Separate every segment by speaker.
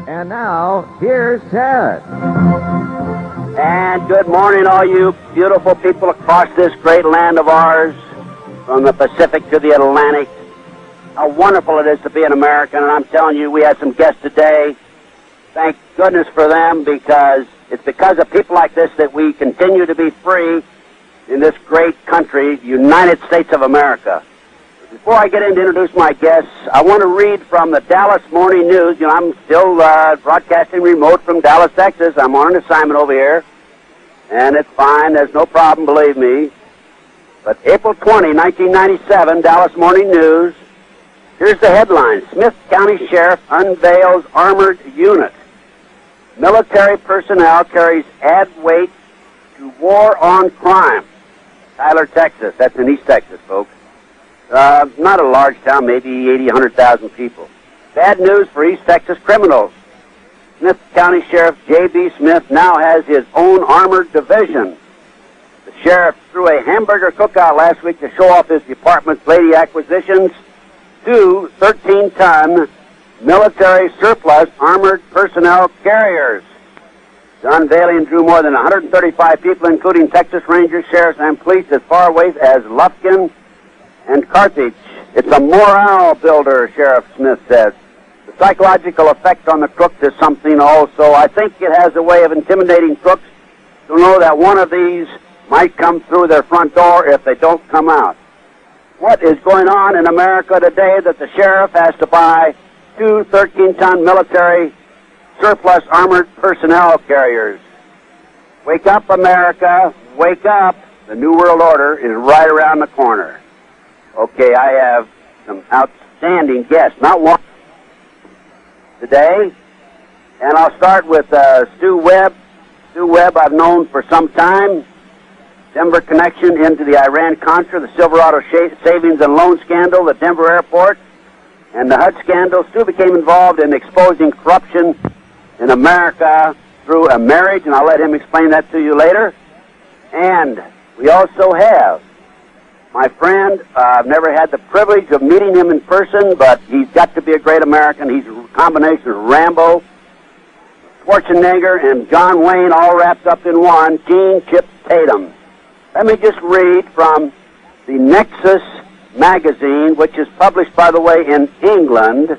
Speaker 1: And now, here's Ted.
Speaker 2: And good morning, all you beautiful people across this great land of ours, from the Pacific to the Atlantic. How wonderful it is to be an American, and I'm telling you, we had some guests today. Thank goodness for them, because it's because of people like this that we continue to be free in this great country, the United States of America. Before I get in to introduce my guests, I want to read from the Dallas Morning News. You know, I'm still broadcasting remote from Dallas, Texas. I'm on an assignment over here, and it's fine. There's no problem, believe me. But April 20, 1997, Dallas Morning News. Here's the headline. Smith County Sheriff unveils armored unit. Military personnel carries add weight to war on crime. Tyler, Texas. That's in East Texas, folks. Not a large town, maybe 80, 100,000 people. Bad news for East Texas criminals. Smith County Sheriff J.B. Smith now has his own armored division. The sheriff threw a hamburger cookout last week to show off his department's latest acquisitions. 2 13-ton military surplus armored personnel carriers. The unveiling drew more than 135 people, including Texas Rangers, sheriffs, and police as far away as Lufkin and Carthage. It's a morale builder, Sheriff Smith says. The psychological effect on the crooks is something also. I think it has a way of intimidating crooks to know that one of these might come through their front door if they don't come out. What is going on in America today that the sheriff has to buy 2 13-ton military surplus armored personnel carriers? Wake up, America. Wake up. The New World Order is right around the corner. Okay, I have some outstanding guests, not one today, and I'll start with Stu Webb. Stu Webb I've known for some time. Denver connection into the Iran-Contra, the Silverado savings and loan scandal, the Denver airport, and the HUD scandal. Stu became involved in exposing corruption in America through a marriage, and I'll let him explain that to you later. And we also have my friend. I've never had the privilege of meeting him in person, but he's got to be a great American. He's a combination of Rambo, Schwarzenegger, and John Wayne all wrapped up in one. Gene "Chip" Tatum. Let me just read from the Nexus magazine, which is published, by the way, in England.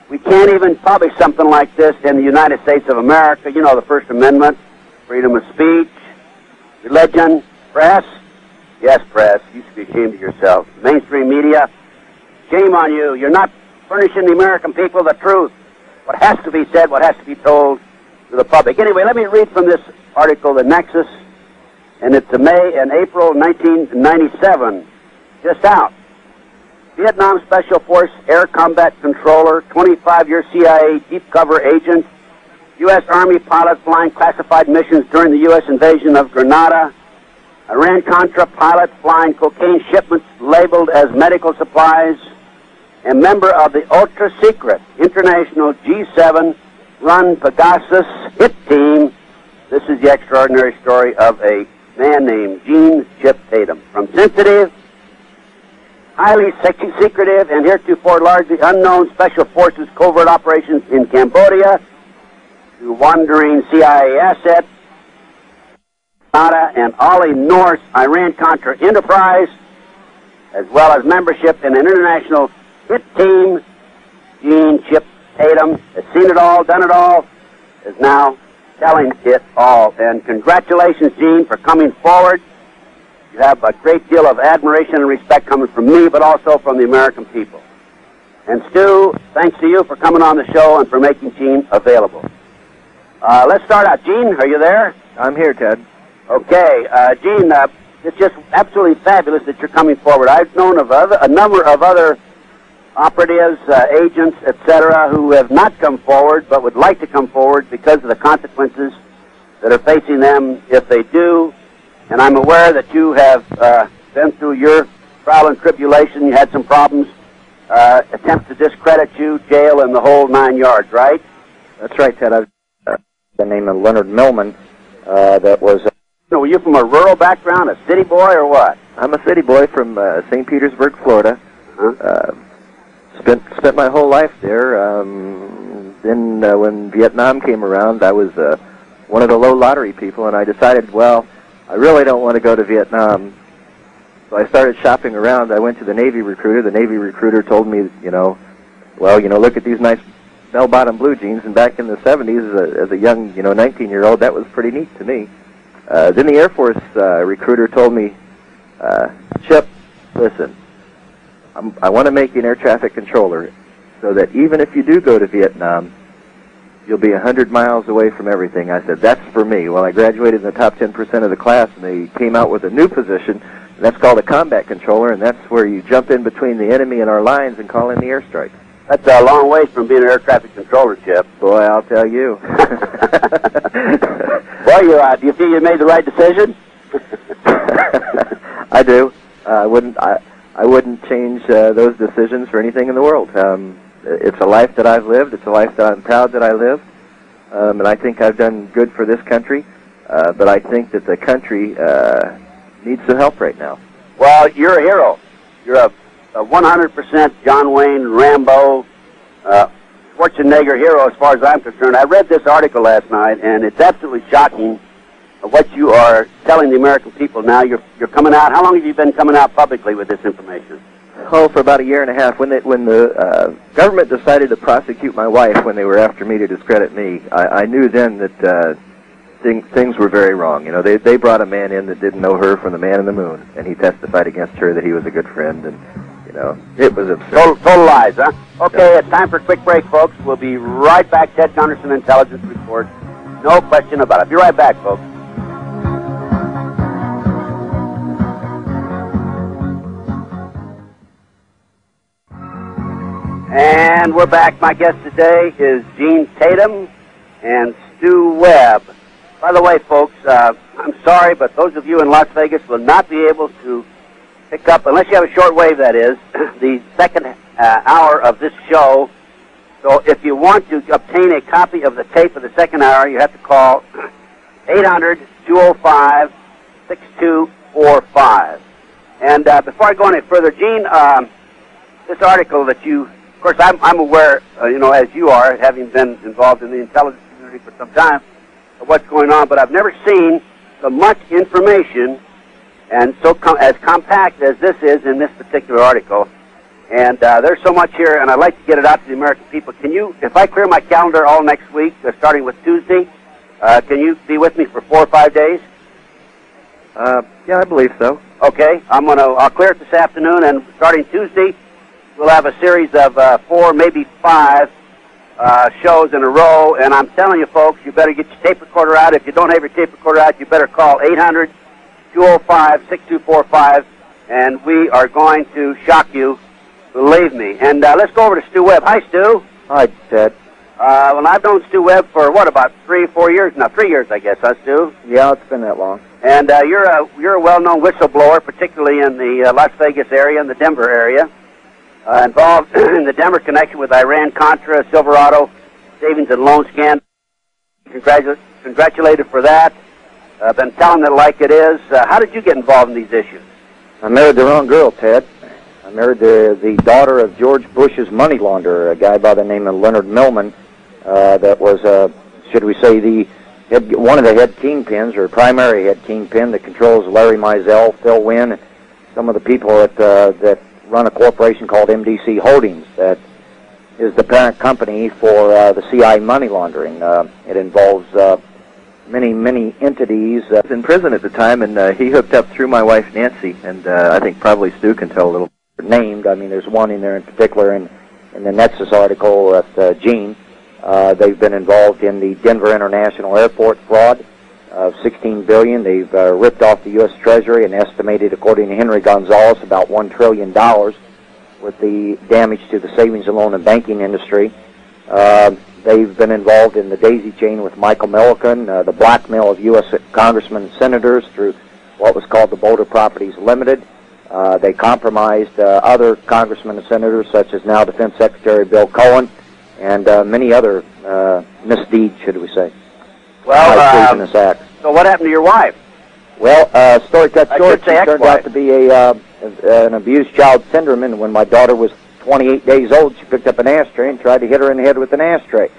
Speaker 2: We can't even publish something like this in the United States of America. You know, the First Amendment, freedom of speech, religion, press. Yes, press. You should be ashamed of yourself. Mainstream media. Shame on you. You're not furnishing the American people the truth. What has to be said, what has to be told to the public. Anyway, let me read from this article, The Nexus, and it's May and April 1997. Just out. Vietnam Special Force Air Combat Controller, 25-year CIA deep cover agent, U.S. Army pilot flying classified missions during the U.S. invasion of Grenada, Iran-Contra pilot flying cocaine shipments labeled as medical supplies, a member of the ultra-secret international G7-run Pegasus hit team. This is the extraordinary story of a man named Gene "Chip" Tatum. From sensitive, highly secretive, and heretofore largely unknown Special Forces covert operations in Cambodia, to wandering CIA assets, Grenada and Ollie North's Iran-Contra enterprise, as well as membership in an international hit team, Gene "Chip" Tatum has seen it all, done it all, is now telling it all. And congratulations, Gene, for coming forward. You have a great deal of admiration and respect coming from me, but also from the American people. And Stu, thanks to you for coming on the show and for making Gene available. Let's start out. Gene, are you there?
Speaker 3: I'm here, Ted.
Speaker 2: Okay, Gene, it's just absolutely fabulous that you're coming forward. I've known of a number of other operatives, agents, etc., who have not come forward but would like to come forward because of the consequences that are facing them if they do. And I'm aware that you have been through your trial and tribulation. You had some problems, attempts to discredit you, jail, and the whole 9 yards, right?
Speaker 3: That's right, Ted. I've the name of Leonard Millman. That was.
Speaker 2: Were you from a rural background, a city boy, or what?
Speaker 3: I'm a city boy from St. Petersburg, Florida.
Speaker 2: Uh-huh.
Speaker 3: Spent my whole life there.
Speaker 4: then when Vietnam came around, I was one of the low lottery people, and I decided, well, I really don't want to go to Vietnam. So I started shopping around. I went to the Navy recruiter. The Navy recruiter told me, well, look at these nice bell-bottom blue jeans. And back in the 70s, as a young, 19-year-old, that was pretty neat to me. Then the Air Force recruiter told me, Chip, listen, I want to make you an air traffic controller so that even if you do go to Vietnam, you'll be 100 miles away from everything. I said, that's for me. Well, I graduated in the top 10% of the class, and they came out with a new position, and that's called a combat controller, and that's where you jump in between the enemy and our lines and call in the airstrikes.
Speaker 2: That's a long ways from being an air traffic controller, Chip.
Speaker 4: Boy, I'll tell you.
Speaker 2: Well, do you feel you made the right decision?
Speaker 4: I do. I wouldn't change those decisions for anything in the world. It's a life that I've lived. It's a life that I'm proud that I lived. And I think I've done good for this country. But I think that the country needs some help right now.
Speaker 2: Well, you're a hero. You're a 100% John Wayne, Rambo, Schwarzenegger hero as far as I'm concerned. I read this article last night, and it's absolutely shocking what you are telling the American people now. You're coming out. How long have you been coming out publicly with this information?
Speaker 4: Oh, for about a year and a half. When the government decided to prosecute my wife when they were after me to discredit me, I knew then that things were very wrong. They brought a man in that didn't know her from the man in the moon, and he testified against her that he was a good friend, and it was absurd.
Speaker 2: Total lies, huh? Okay, it's time for a quick break, folks. We'll be right back. Ted Gunderson Intelligence Report. No question about it. Be right back, folks. And we're back. My guest today is Gene Tatum and Stu Webb. By the way, folks, I'm sorry, but those of you in Las Vegas will not be able to pick up, unless you have a short wave, that is, the second hour of this show. So if you want to obtain a copy of the tape of the second hour, you have to call 800-205-6245. And before I go any further, Gene, this article that you, of course, I'm aware, as you are, having been involved in the intelligence community for some time, of what's going on, but I've never seen so much information and as compact as this is in this particular article. And there's so much here, and I'd like to get it out to the American people. Can you, if I clear my calendar all next week, starting with Tuesday, can you be with me for 4 or 5 days?
Speaker 4: Yeah, I believe so.
Speaker 2: Okay, I'll clear it this afternoon, and starting Tuesday, we'll have a series of 4, maybe 5 shows in a row. And I'm telling you, folks, you better get your tape recorder out. If you don't have your tape recorder out, you better call 800-205-6245, and we are going to shock you. Believe me. And let's go over to Stu Webb. Hi, Stu.
Speaker 3: Hi, Ted.
Speaker 2: Well, I've known Stu Webb for, about 3 or 4 years now? 3 years, I guess, huh, Stu?
Speaker 3: Yeah, it's been that long.
Speaker 2: And you're a well-known whistleblower, particularly in the Las Vegas area and the Denver area, involved in the Denver connection with Iran-Contra, Silverado, savings and loan scandal. Congratulated for that. I've been telling it like it is. How did you get involved in these issues?
Speaker 3: I married the wrong girl, Ted. I married the daughter of George Bush's money launderer, a guy by the name of Leonard Millman, that was, should we say, one of the head kingpins, or primary head kingpin, that controls Larry Mizell, Phil Wynn, and some of the people that run a corporation called MDC Holdings that is the parent company for the C.I.A. money laundering. It involves many entities.
Speaker 4: I was in prison at the time, and he hooked up through my wife, Nancy, and I think probably Stu can tell a little.
Speaker 3: Named. I mean, there's one in there in particular in the Nexus article with Gene. They've been involved in the Denver International Airport fraud of $16 billion. They've ripped off the U.S. Treasury and estimated, according to Henry Gonzalez, about $1 trillion with the damage to the savings and loan and banking industry. They've been involved in the daisy chain with Michael Milliken, the blackmail of U.S. congressmen and senators through what was called the Boulder Properties Limited. They compromised other congressmen and senators, such as now Defense Secretary Bill Cohen, and many other misdeeds, should we say.
Speaker 2: Well, so what happened to your wife?
Speaker 3: Well, story cut short, she turned out to be an abused child syndrome, and when my daughter was 28 days old, she picked up an ashtray and tried to hit her in the head with an ashtray.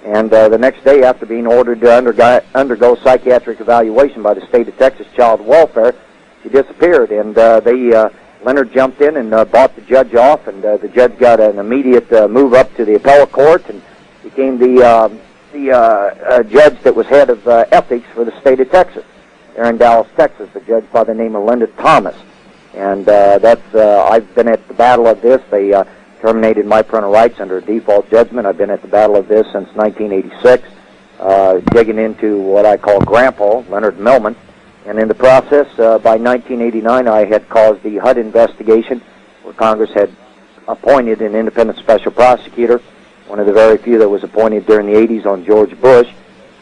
Speaker 3: And the next day, after being ordered to undergo psychiatric evaluation by the state of Texas Child Welfare, she disappeared. And Leonard jumped in and bought the judge off, and the judge got an immediate move up to the appellate court and became the judge that was head of ethics for the state of Texas. There in Dallas, Texas, a judge by the name of Linda Thomas. And I've been at the battle of this. They terminated my parental rights under a default judgment. I've been at the battle of this since 1986, digging into what I call Grandpa, Leonard Millman. And in the process, by 1989, I had caused the HUD investigation, where Congress had appointed an independent special prosecutor, one of the very few that was appointed during the 80s on George Bush.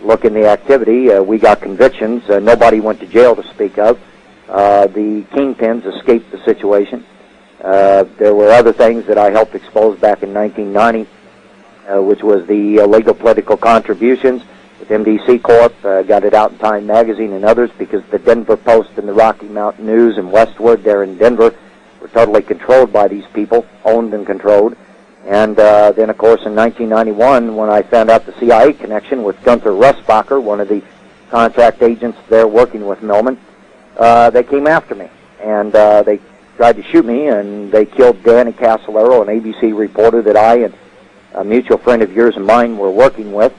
Speaker 3: Look in the activity. We got convictions. Nobody went to jail to speak of. The kingpins escaped the situation. There were other things that I helped expose back in 1990, which was the illegal political contributions with MDC Corp. Got it out in Time Magazine and others because the Denver Post and the Rocky Mountain News and Westward there in Denver were totally controlled by these people, owned and controlled. And then, of course, in 1991, when I found out the CIA connection with Gunther Russbacher, one of the contract agents there working with Millman, they came after me. And they tried to shoot me, and they killed Danny Casolaro, an ABC reporter that I and a mutual friend of yours and mine were working with.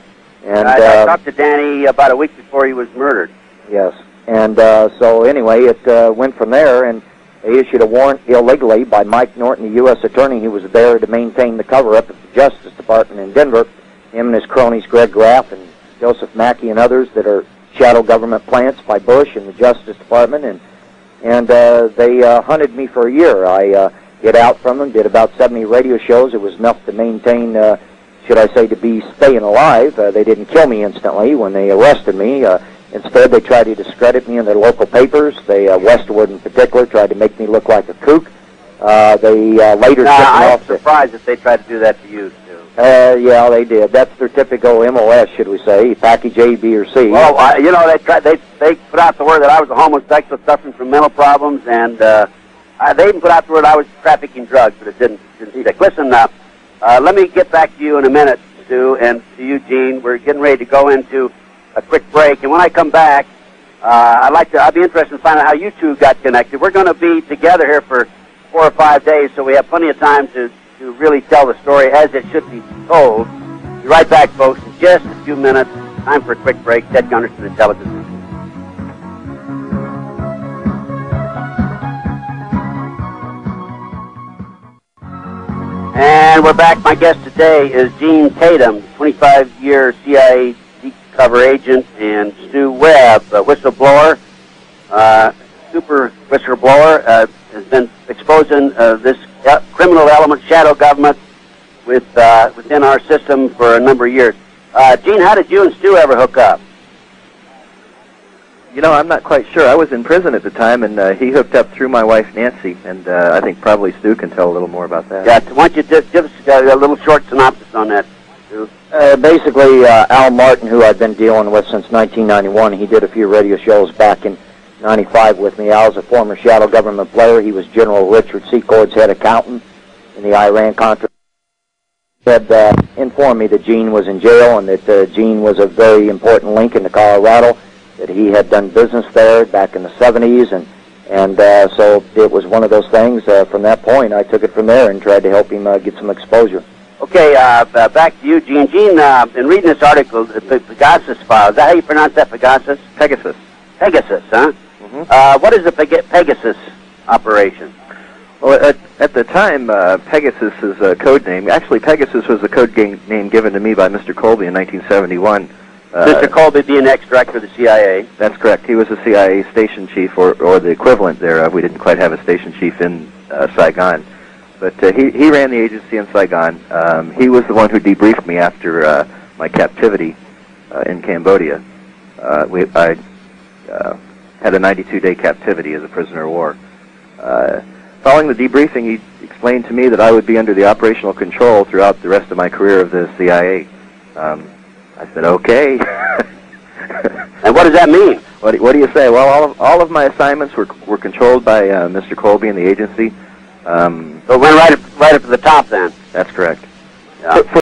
Speaker 3: And
Speaker 2: I talked to Danny about a week before he was murdered.
Speaker 3: Yes. And so anyway, it went from there, and they issued a warrant illegally by Mike Norton, the U.S. attorney who was there to maintain the cover-up at the Justice Department in Denver. Him and his cronies, Greg Graff and Joseph Mackey and others, that are shadow government plants by Bush and the Justice Department. And they hunted me for a year. I hid out from them, did about 70 radio shows. It was enough to maintain, should I say, to be staying alive. They didn't kill me instantly when they arrested me. Instead, they tried to discredit me in their local papers. They, Westward in particular, tried to make me look like a kook. They later took me off.
Speaker 2: I'm surprised if they tried to do that to you, too.
Speaker 3: Yeah, they did. That's their typical MOS, should we say, package A, B, or C.
Speaker 2: Well, you know, they put out the word that I was a homosexual suffering from mental problems, and they even put out the word I was trafficking drugs, but it didn't stick. Listen, let me get back to you in a minute, Stu, and to you, Gene. We're getting ready to go into a quick break, and when I come back, I'd be interested in finding out how you two got connected. We're going to be together here for 4 or 5 days, so we have plenty of time to really tell the story as it should be told. Be right back, folks, in just a few minutes. Time for a quick break. Ted Gunderson, Intelligence. And we're back. My guest today is Gene Tatum, 25-year CIA cover agent, and Stu Webb, a whistleblower, super whistleblower, has been exposing this criminal element, shadow government, within our system for a number of years. Gene, how did you and Stu ever hook up?
Speaker 4: You know, I'm not quite sure. I was in prison at the time, and he hooked up through my wife, Nancy, and I think probably Stu can tell a little more about that.
Speaker 2: Yeah, why don't you just give us a little short synopsis on that, Stu?
Speaker 3: Basically, Al Martin, who I've been dealing with since 1991, he did a few radio shows back in 95 with me. Al's a former shadow government player. He was General Richard Secord's head accountant in the Iran-Contra. Had informed me that Gene was in jail and that Gene was a very important link into Colorado, that he had done business there back in the 70s, and so it was one of those things. From that point, I took it from there and tried to help him get some exposure.
Speaker 2: Okay, back to you, Gene. Gene, in reading this article, the Pegasus file, is that how you pronounce that, Pegasus?
Speaker 4: Pegasus.
Speaker 2: Pegasus, huh? Mm-hmm. What is the Pegasus operation?
Speaker 4: Well, at the time, Pegasus is a code name. Actually, Pegasus was a code name given to me by Mr. Colby in 1971.
Speaker 2: Mr. Colby being ex-director of the CIA.
Speaker 4: That's correct. He was a CIA station chief, or the equivalent thereof. We didn't quite have a station chief in Saigon. But he ran the agency in Saigon. He was the one who debriefed me after my captivity in Cambodia. I had a 92-day captivity as a prisoner of war. Following the debriefing, he explained to me that I would be under the operational control throughout the rest of my career of the CIA. I said, okay.
Speaker 2: And what does that mean?
Speaker 4: What do you say? Well, all of my assignments were controlled by Mr. Colby and the agency.
Speaker 2: So it went right up to the top then.
Speaker 4: That's correct.
Speaker 2: Yeah.